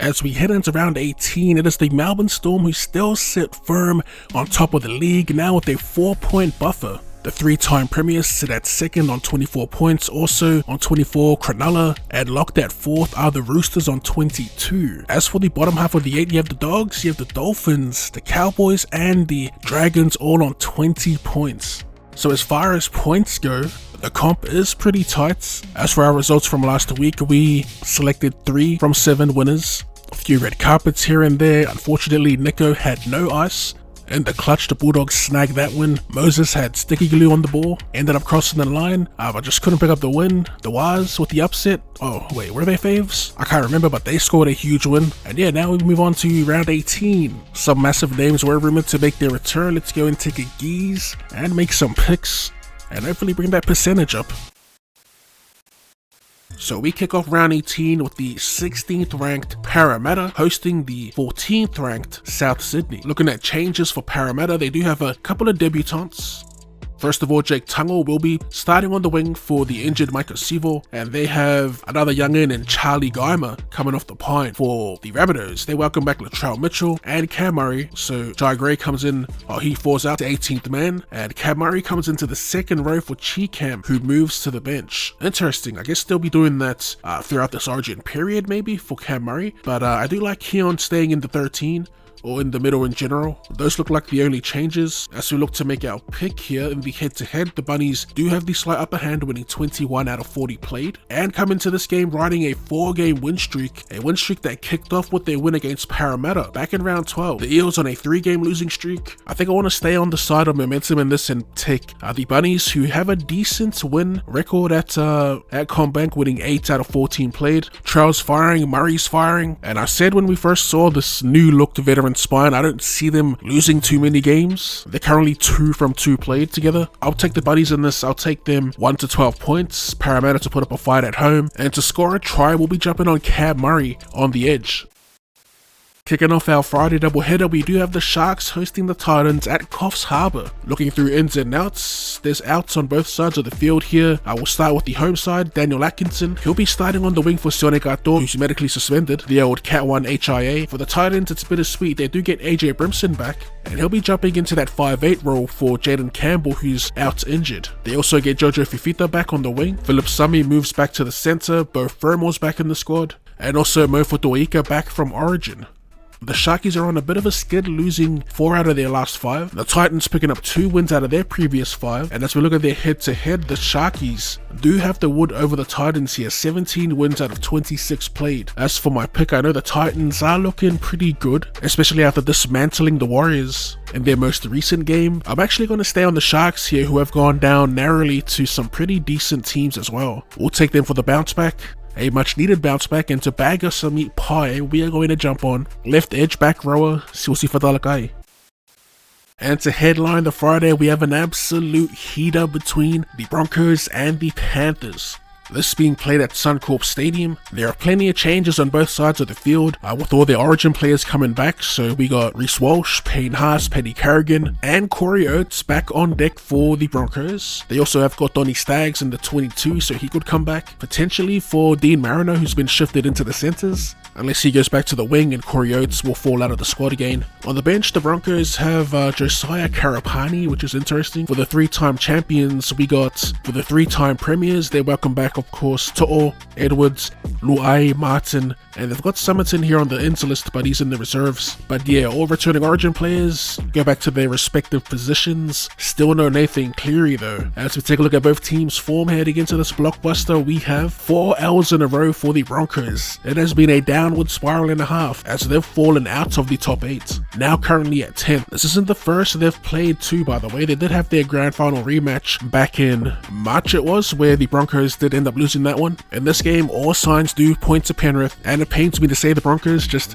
As we head into round 18, it is the Melbourne Storm who still sit firm on top of the league, now with a 4-point buffer. The 3-time premiers sit at second on 24 points, also on 24 Cronulla, and locked at fourth are the Roosters on 22. As for the bottom half of the 8, you have the Dogs, you have the Dolphins, the Cowboys, and the Dragons all on 20 points. So as far as points go, the comp is pretty tight. As for our results from last week, we selected 3 from 7 winners. A few red carpets here and there. Unfortunately, Nico had no ice. In the clutch, the Bulldogs snagged that win. Moses had sticky glue on the ball, ended up crossing the line, but just couldn't pick up the win. The Waz with the upset. Oh wait, were they faves? I can't remember, but they scored a huge win. And yeah, now we move on to round 18. Some massive names were rumored to make their return. Let's go and take a geese and make some picks and hopefully bring that percentage up. So we kick off round 18 with the 16th ranked Parramatta hosting the 14th ranked South Sydney. Looking at changes for Parramatta, they do have a couple of debutants. First of all, Jake Tungle will be starting on the wing for the injured Micah Sivo, and they have another youngin in Charlie Geimer coming off the pine for the Rabbitohs. They welcome back Latrell Mitchell and Cam Murray, so Jai Gray comes in, he falls out to 18th man, and Cam Murray comes into the second row for Chi Cam, who moves to the bench. Interesting, I guess they'll be doing that throughout this origin period maybe for Cam Murray, but I do like Keon staying in the 13. Or in the middle in general. Those look like the only changes. As we look to make our pick here in the head-to-head, the Bunnies do have the slight upper hand, winning 21 out of 40 played, and come into this game riding a 4-game win streak, a win streak that kicked off with their win against Parramatta back in round 12. The Eels on a 3-game losing streak. I think I want to stay on the side of momentum in this and take the Bunnies, who have a decent win record at CommBank, winning 8 out of 14 played. Trell's firing, Murray's firing, and I said when we first saw this new look veteran spine, I don't see them losing too many games. They're currently 2 from 2 played together. I'll take the Bunnies in this. I'll take them 1 to 12 points. Parramatta to put up a fight at home, and to score a try, we'll be jumping on Cam Murray on the edge. Kicking off our Friday doubleheader, we do have the Sharks hosting the Titans at Coffs Harbour. Looking through ins and outs, there's outs on both sides of the field here. I will start with the home side, Daniel Atkinson. He'll be starting on the wing for Sione Kato, who's medically suspended, the old Cat 1 HIA. For the Titans, it's bittersweet. They do get AJ Brimson back, and he'll be jumping into that 5'8 role for Jaden Campbell, who's out injured. They also get Jojo Fifita back on the wing. Philip Sami moves back to the centre. Bo Fermore's back in the squad, and also Mo Fotuaika back from Origin. The Sharkies are on a bit of a skid, losing 4 out of their last 5. The Titans picking up 2 wins out of their previous 5. And as we look at their head-to-head, the Sharkies do have the wood over the Titans here. 17 wins out of 26 played. As for my pick, I know the Titans are looking pretty good, especially after dismantling the Warriors in their most recent game. I'm actually going to stay on the Sharks here, who have gone down narrowly to some pretty decent teams as well. We'll take them for the bounce back. A much needed bounce back, and to bag us some meat pie, we are going to jump on left edge back rower Sualii Fadalakai. And to headline the Friday, we have an absolute heater between the Broncos and the Panthers. This being played at Suncorp Stadium. There are plenty of changes on both sides of the field, with all the Origin players coming back. So we got Reece Walsh, Payne Haas, Paddy Carrigan, and Corey Oates back on deck for the Broncos. They also have got Donny Staggs in the 22, so he could come back. Potentially for Dean Mariner, who's been shifted into the centres, unless he goes back to the wing and Corey Oates will fall out of the squad again. On the bench, the Broncos have Josiah Karapani, which is interesting. For the 3-time champions, we got, for the 3-time premiers, they welcome back, of course, To'o, Edwards, Luai, Martin, and they've got Summerton here on the ins list, but he's in the reserves. But yeah, all returning Origin players go back to their respective positions. Still no Nathan Cleary though. As we take a look at both teams' form heading into this blockbuster, we have 4 L's in a row for the Broncos. It has been a downward spiral and a half as they've fallen out of the top 8. Now currently at 10th. This isn't the first they've played too, by the way. They did have their grand final rematch back in March it was, where the Broncos did end up losing that one. In this game, all signs do point to Penrith, and it pains me to say the Broncos just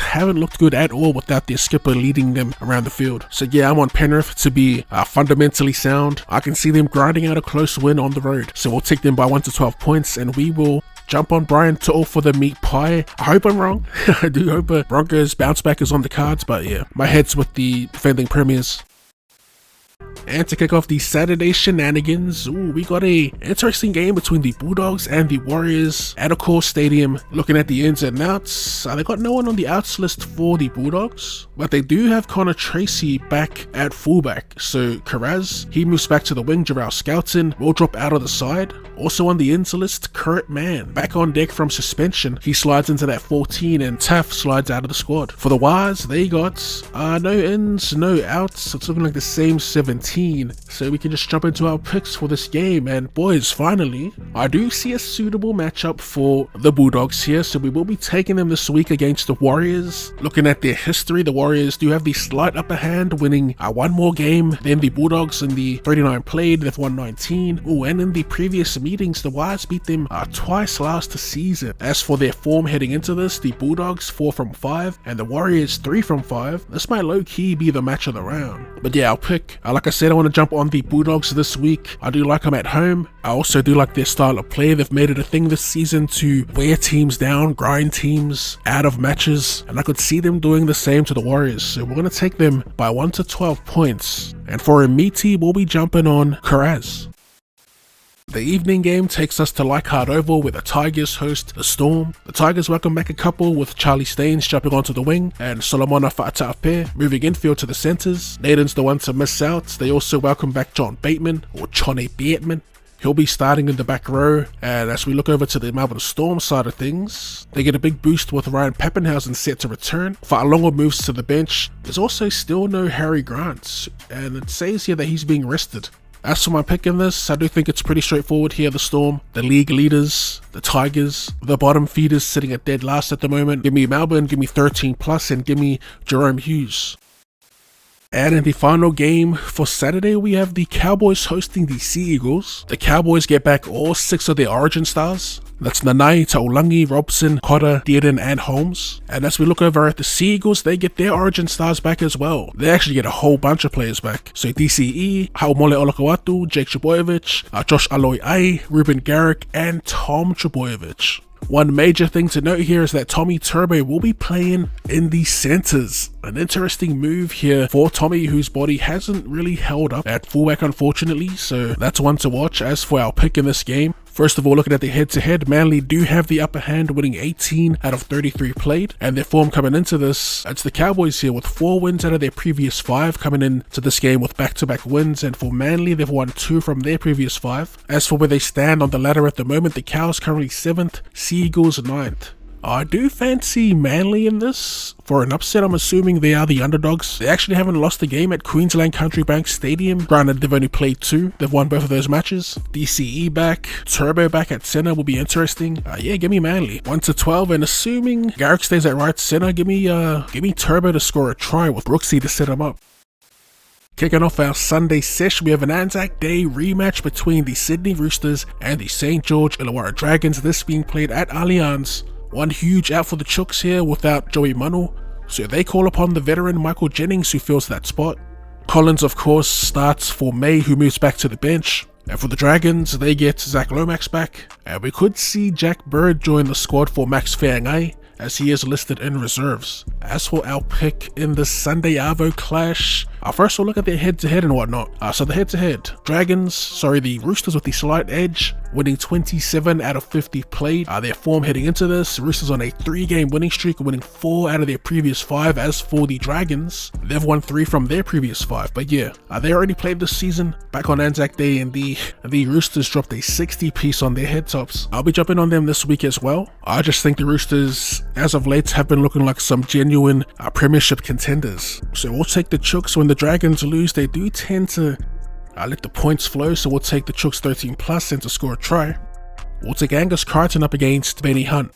haven't looked good at all without their skipper leading them around the field. So yeah, I'm on Penrith to be fundamentally sound. I can see them grinding out a close win on the road. So we'll take them by 1 to 12 points, and we will jump on Brian To'o for the meat pie. I hope I'm wrong. I do hope a Broncos bounce back is on the cards, but yeah, my head's with the defending premiers. And to kick off the Saturday shenanigans, we got a interesting game between the Bulldogs and the Warriors at Accor Stadium. Looking at the ins and outs, they got no one on the outs list for the Bulldogs, but they do have Connor Tracy back at fullback. So Karaz, he moves back to the wing. Jarrell Skelton will drop out of the side. Also on the ins list, Kurt Mann back on deck from suspension. He slides into that 14 and Taff slides out of the squad. For the Wires, they got no ins, no outs. It's looking like the same 17. So we can just jump into our picks for this game. And boys, finally, I do see a suitable matchup for the Bulldogs here. So we will be taking them this week against the Warriors. Looking at their history, the Warriors do have the slight upper hand, winning one more game than the Bulldogs in the 39 played. They've won 19. And in the previous meetings, the Wires beat them twice last season. As for their form heading into this, the Bulldogs 4 from 5 and the Warriors 3 from 5. This might low-key be the match of the round. But yeah, I'll pick, like I said, I want to jump on the Bulldogs this week. I do like them at home. I also do like their style of play. They've made it a thing this season to wear teams down, grind teams out of matches, and I could see them doing the same to the Warriors. So we're going to take them by 1 to 12 points. And for a meaty, we'll be jumping on Karaz. The evening game takes us to Leichhardt Oval where the Tigers host the Storm. The Tigers welcome back a couple with Charlie Staines jumping onto the wing and Solomona Fa'ata'ape moving infield to the centres. Naden's the one to miss out. They also welcome back John Bateman or Johnny Bateman. He'll be starting in the back row, and as we look over to the Melbourne Storm side of things, they get a big boost with Ryan Pappenhausen set to return. Fa'alonga moves to the bench. There's also still no Harry Grant, and it says here that he's being rested. As for my pick in this, I do think it's pretty straightforward here. The Storm, the league leaders, the Tigers, the bottom feeders sitting at dead last at the moment. Give me Melbourne, give me 13 plus, and give me Jerome Hughes. And in the final game for Saturday, we have the Cowboys hosting the Sea Eagles. The Cowboys get back all 6 of their origin stars. That's Nanai, Taulangi, Robson, Cotter, Dearden, and Holmes. And as we look over at the Sea Eagles, they get their origin stars back as well. They actually get a whole bunch of players back. So DCE, Haumole Olakawatu, Jake Trbojevic, Josh Aloiai, Ruben Garrick, and Tom Trbojevic. One major thing to note here is that Tommy Turbo will be playing in the centres. An interesting move here for Tommy, whose body hasn't really held up at fullback unfortunately, so that's one to watch. As for our pick in this game, first of all, looking at the head-to-head, Manly do have the upper hand, winning 18 out of 33 played, and their form coming into this, it's the Cowboys here with 4 wins out of their previous 5, coming into this game with back-to-back wins, and for Manly, they've won 2 from their previous 5. As for where they stand on the ladder at the moment, the Cows currently 7th, Sea Eagles 9th. I do fancy Manly in this. For an upset, I'm assuming they are the underdogs. They actually haven't lost a game at Queensland Country Bank Stadium. Granted, they've only played 2. They've won both of those matches. DCE back, Turbo back at centre will be interesting. Yeah, give me Manly. 1 to 12, and assuming Garrick stays at right centre, give me Turbo to score a try with Brooksy to set him up. Kicking off our Sunday sesh, we have an Anzac Day rematch between the Sydney Roosters and the St. George Illawarra Dragons. This being played at Allianz. One huge out for the Chooks here without Joey Manu, so they call upon the veteran Michael Jennings, who fills that spot. Collins, of course, starts for May, who moves back to the bench. And for the Dragons, they get Zach Lomax back, and we could see Jack Bird join the squad for Max Feangai, as he is listed in reserves. As for our pick in the Sunday Arvo clash, first we'll look at their head-to-head and whatnot. So the head-to-head, the Roosters with the slight edge, winning 27 out of 50 played. Their form heading into this, Roosters on a 3-game winning streak, winning 4 out of their previous 5. As for the Dragons, they've won 3 from their previous 5. But yeah, they already played this season back on Anzac Day, and the Roosters dropped a 60 piece on their head tops. I'll be jumping on them this week as well. I just think the Roosters, as of late, have been looking like some genuine premiership contenders. So we'll take the Chooks. When the Dragons lose, they do tend to let the points flow, so we'll take the Chooks 13 plus and to score a try. We'll take Angus Crichton up against Benny Hunt.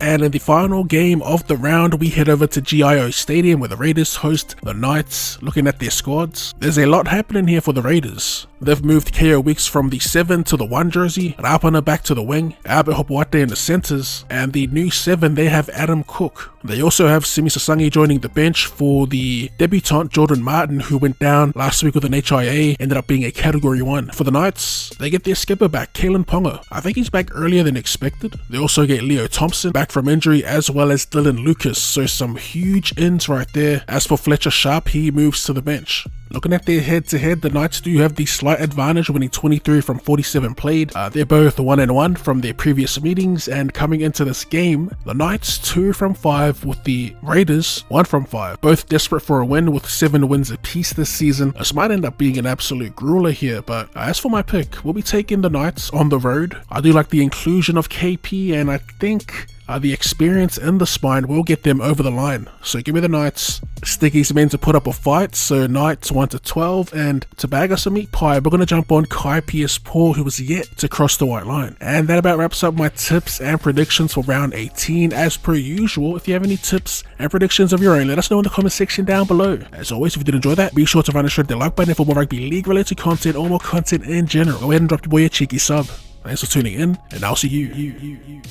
And in the final game of the round, we head over to GIO Stadium where the Raiders host the Knights. Looking at their squads, there's a lot happening here for the Raiders. They've moved KO Weeks from the 7 to the 1 jersey, Rapana back to the wing, Albert Hopewate in the centres, and the new 7, they have Adam Cook. They also have Simi Sasangi joining the bench for the debutant Jordan Martin, who went down last week with an HIA, ended up being a Category 1. For the Knights, they get their skipper back, Kalyn Ponga. I think he's back earlier than expected. They also get Leo Thompson back from injury, as well as Dylan Lucas, so some huge ins right there. As for Fletcher Sharp, he moves to the bench. Looking at their head-to-head, the Knights do have the slight advantage, winning 23 from 47 played. They're both 1-1 from their previous meetings, and coming into this game, the Knights 2 from 5 with the Raiders 1 from 5. Both desperate for a win with 7 wins apiece this season. This might end up being an absolute grueler here, but as for my pick, we'll be taking the Knights on the road. I do like the inclusion of KP, and I think the experience in the spine will get them over the line. So give me the Knights. Sticky's meant to put up a fight, so Knights 1-12, and to bag us a meat pie, we're going to jump on Kai Pierce-Paul, who was yet to cross the white line. And that about wraps up my tips and predictions for round 18. As per usual, if you have any tips and predictions of your own, let us know in the comment section down below. As always, if you did enjoy that, be sure to run and shred the like button for more rugby league related content or more content in general. Go ahead and drop your boy a cheeky sub. Thanks for tuning in, and I'll see you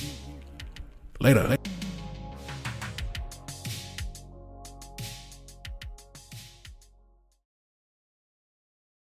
later.